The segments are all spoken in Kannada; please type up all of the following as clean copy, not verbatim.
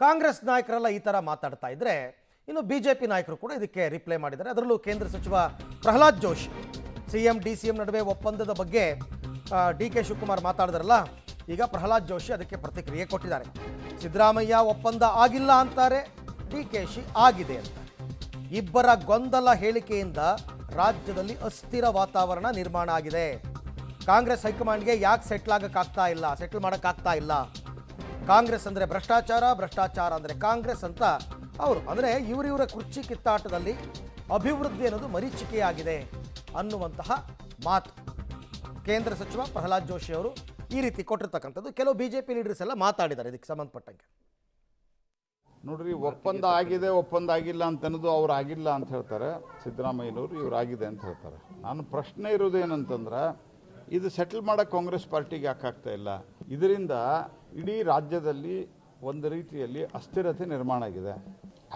ಕಾಂಗ್ರೆಸ್ ನಾಯಕರೆಲ್ಲ ಈ ಥರ ಮಾತಾಡ್ತಾ ಇದ್ರೆ ಇನ್ನು ಬಿಜೆಪಿ ನಾಯಕರು ಕೂಡ ಇದಕ್ಕೆ ರಿಪ್ಲೈ ಮಾಡಿದ್ದಾರೆ. ಅದರಲ್ಲೂ ಕೇಂದ್ರ ಸಚಿವ ಪ್ರಹ್ಲಾದ್ ಜೋಶಿ ಸಿಎಂ ಡಿಸಿಎಂ ನಡುವೆ ಒಪ್ಪಂದದ ಬಗ್ಗೆ ಡಿ ಕೆ ಶಿವಕುಮಾರ್ ಮಾತಾಡಿದ್ರಲ್ಲ, ಈಗ ಪ್ರಹ್ಲಾದ್ ಜೋಶಿ ಅದಕ್ಕೆ ಪ್ರತಿಕ್ರಿಯೆ ಕೊಟ್ಟಿದ್ದಾರೆ. ಸಿದ್ದರಾಮಯ್ಯ ಒಪ್ಪಂದ ಆಗಿಲ್ಲ ಅಂತಾರೆ, ಡಿ ಕೆ ಶಿ ಆಗಿದೆ ಅಂತಾರೆ. ಇಬ್ಬರ ಗೊಂದಲ ಹೇಳಿಕೆಯಿಂದ ರಾಜ್ಯದಲ್ಲಿ ಅಸ್ಥಿರ ವಾತಾವರಣ ನಿರ್ಮಾಣ ಆಗಿದೆ. ಕಾಂಗ್ರೆಸ್ ಹೈಕಮಾಂಡ್ಗೆ ಯಾಕೆ ಸೆಟ್ಲ್ ಮಾಡೋಕ್ಕಾಗ್ತಾ ಇಲ್ಲ. ಕಾಂಗ್ರೆಸ್ ಅಂದರೆ ಭ್ರಷ್ಟಾಚಾರ, ಭ್ರಷ್ಟಾಚಾರ ಅಂದರೆ ಕಾಂಗ್ರೆಸ್ ಅಂತ ಅವರು ಅಂದರೆ ಇವರಿವರ ಕುರ್ಚಿ ಕಿತ್ತಾಟದಲ್ಲಿ ಅಭಿವೃದ್ಧಿ ಅನ್ನೋದು ಮರೀಚಿಕೆಯಾಗಿದೆ ಅನ್ನುವಂತಹ ಮಾತು ಕೇಂದ್ರ ಸಚಿವ ಪ್ರಹ್ಲಾದ್ ಜೋಶಿ ಅವರು ಈ ರೀತಿ ಕೊಟ್ಟಿರ್ತಕ್ಕಂಥದ್ದು. ಕೆಲವು ಬಿಜೆಪಿ ಲೀಡರ್ಸ್ ಎಲ್ಲ ಮಾತಾಡಿದ್ದಾರೆ ಇದಕ್ಕೆ ಸಂಬಂಧಪಟ್ಟಂಗೆ. ನೋಡ್ರಿ, ಒಪ್ಪಂದ ಆಗಿದೆ ಒಪ್ಪಂದ ಆಗಿಲ್ಲ ಅಂತ ಅನ್ನೋದು ಅವ್ರು ಆಗಿಲ್ಲ ಅಂತ ಹೇಳ್ತಾರೆ, ಸಿದ್ದರಾಮಯ್ಯನವರು ಇವ್ರು ಆಗಿದೆ ಅಂತ ಹೇಳ್ತಾರೆ. ನಾನು ಪ್ರಶ್ನೆ ಇರೋದೇನಂತಂದ್ರೆ, ಇದು ಸೆಟಲ್ ಮಾಡೋಕ್ಕೆ ಕಾಂಗ್ರೆಸ್ ಪಾರ್ಟಿಗೆ ಯಾಕೆ ಆಗ್ತಾ ಇಲ್ಲ? ಇದರಿಂದ ಇಡೀ ರಾಜ್ಯದಲ್ಲಿ ಒಂದು ರೀತಿಯಲ್ಲಿ ಅಸ್ಥಿರತೆ ನಿರ್ಮಾಣ ಆಗಿದೆ.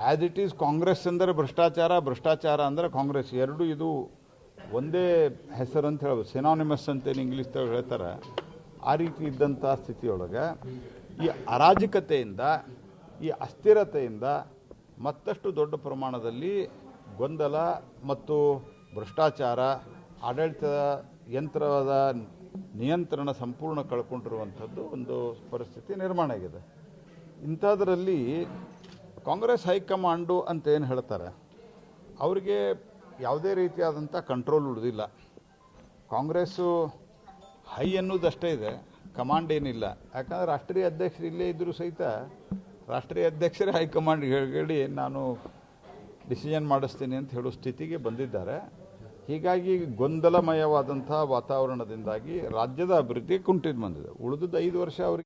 ಆ್ಯಸ್ ಇಟ್ ಈಸ್ ಕಾಂಗ್ರೆಸ್ ಅಂದರೆ ಭ್ರಷ್ಟಾಚಾರ, ಭ್ರಷ್ಟಾಚಾರ ಅಂದರೆ ಕಾಂಗ್ರೆಸ್, ಎರಡು ಇದು ಒಂದೇ ಹೆಸರು ಅಂತ ಹೇಳ್ಬೋದು, ಸಿನಾನಿಮಸ್ ಅಂತೇನು ಇಂಗ್ಲೀಷ್ದಾಗ ಹೇಳ್ತಾರೆ. ಆ ರೀತಿ ಇದ್ದಂಥ ಸ್ಥಿತಿಯೊಳಗೆ ಈ ಅರಾಜಕತೆಯಿಂದ, ಈ ಅಸ್ಥಿರತೆಯಿಂದ ಮತ್ತಷ್ಟು ದೊಡ್ಡ ಪ್ರಮಾಣದಲ್ಲಿ ಗೊಂದಲ ಮತ್ತು ಭ್ರಷ್ಟಾಚಾರ, ಆಡಳಿತ ಯಂತ್ರದ ನಿಯಂತ್ರಣ ಸಂಪೂರ್ಣ ಕಳ್ಕೊಂಡಿರುವಂಥದ್ದು ಒಂದು ಪರಿಸ್ಥಿತಿ ನಿರ್ಮಾಣ ಆಗಿದೆ. ಇಂಥದ್ರಲ್ಲಿ ಕಾಂಗ್ರೆಸ್ ಹೈಕಮಾಂಡು ಅಂತ ಏನು ಹೇಳ್ತಾರೆ, ಅವರಿಗೆ ಯಾವುದೇ ರೀತಿಯಾದಂಥ ಕಂಟ್ರೋಲ್ ಉಳಿದಿಲ್ಲ. ಕಾಂಗ್ರೆಸ್ಸು ಹೈ ಅನ್ನೋದಷ್ಟೇ ಇದೆ, ಕಮಾಂಡ್ ಏನಿಲ್ಲ. ಯಾಕಂದರೆ ರಾಷ್ಟ್ರೀಯ ಅಧ್ಯಕ್ಷರು ಇಲ್ಲೇ ಇದ್ದರೂ ಸಹಿತ ರಾಷ್ಟ್ರೀಯ ಅಧ್ಯಕ್ಷರೇ ಹೈಕಮಾಂಡ್ಗೆ ಹೇಳಿ ನಾನು ಡಿಸಿಷನ್ ಮಾಡಿಸ್ತೀನಿ ಅಂತ ಹೇಳೋ ಸ್ಥಿತಿಗೆ ಬಂದಿದ್ದಾರೆ. ಹೀಗಾಗಿ ಗೊಂದಲಮಯವಾದಂಥ ವಾತಾವರಣದಿಂದಾಗಿ ರಾಜ್ಯದ ಅಭಿವೃದ್ಧಿ ಕುಂಠಿತ ಬಂದಿದೆ. ಉಳಿದದ್ದು 5 ವರ್ಷ ಅವರಿಗೆ